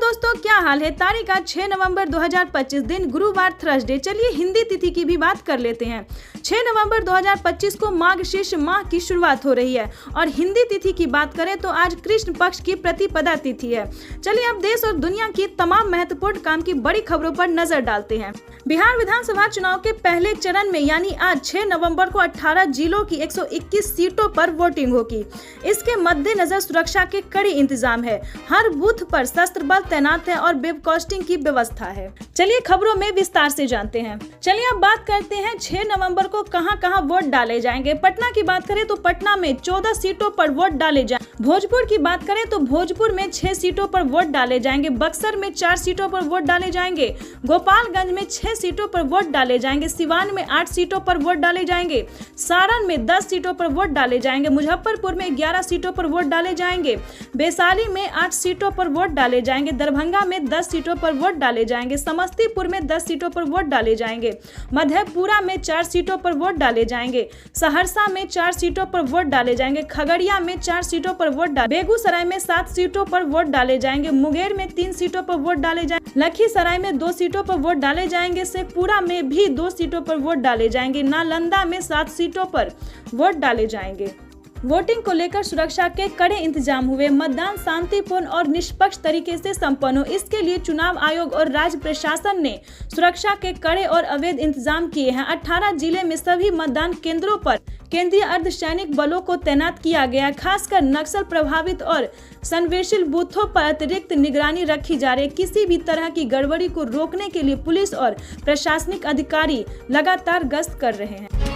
दोस्तों, क्या हाल है। तारीख आज 6 नवंबर 2025 दिन गुरुवार थर्सडे। चलिए हिंदी तिथि की भी बात कर लेते हैं। 6 नवंबर 2025 को मार्गशीर्ष माह की शुरुआत हो रही है और हिंदी तिथि की बात करें तो आज कृष्ण पक्ष की प्रतिपदा तिथि है। चलिए अब देश और दुनिया की तमाम महत्वपूर्ण काम की बड़ी खबरों पर नजर डालते हैं। बिहार विधानसभा चुनाव के पहले चरण में यानी आज 6 नवंबर को 18 जिलों की 121 सीटों पर वोटिंग होगी। इसके मद्देनजर सुरक्षा के कड़े इंतजाम है। हर बूथ पर सशस्त्र बल तैनात है और वेबकास्टिंग की व्यवस्था है। चलिए खबरों में विस्तार से जानते हैं। चलिए अब बात करते हैं 6 नवंबर को कहां-कहां वोट डाले जाएंगे। पटना की बात करें तो पटना में 14 सीटों पर वोट डाले जाएंगे। भोजपुर की बात करें तो भोजपुर में 6 सीटों पर वोट डाले जाएंगे। बक्सर में 4 सीटों पर वोट डाले जाएंगे। गोपालगंज में 6 सीटों पर वोट डाले जाएंगे। सिवान में 8 सीटों पर वोट डाले जाएंगे। सारण में 10 सीटों पर वोट डाले जाएंगे। मुजफ्फरपुर में 11 सीटों पर वोट डाले जाएंगे। वैशाली में 8 सीटों पर वोट डाले जाएंगे। दरभंगा में 10 सीटों पर वोट डाले जाएंगे। समस्तीपुर में 10 सीटों पर वोट डाले जाएंगे। मधेपुरा में 4 सीटों पर वोट डाले जाएंगे। सहरसा में 4 सीटों पर वोट डाले जाएंगे। खगड़िया में 4 सीटों पर वोट डाले। बेगूसराय में 7 सीटों पर वोट डाले जाएंगे। मुंगेर में 3 सीटों पर वोट डाले जाएंगे। लखीसराय में 2 सीटों पर वोट डाले जाएंगे। शेखपुरा में भी 2 सीटों पर वोट डाले जाएंगे। नालंदा में 7 सीटों पर वोट डाले जाएंगे। वोटिंग को लेकर सुरक्षा के कड़े इंतजाम हुए। मतदान शांतिपूर्ण और निष्पक्ष तरीके से संपन्न हो, इसके लिए चुनाव आयोग और राज्य प्रशासन ने सुरक्षा के कड़े और अवैध इंतजाम किए हैं। 18 जिले में सभी मतदान केंद्रों पर केंद्रीय अर्धसैनिक बलों को तैनात किया गया। खासकर नक्सल प्रभावित और संवेदनशील बूथों पर अतिरिक्त निगरानी रखी जा रही है। किसी भी तरह की गड़बड़ी को रोकने के लिए पुलिस और प्रशासनिक अधिकारी लगातार गश्त कर रहे हैं।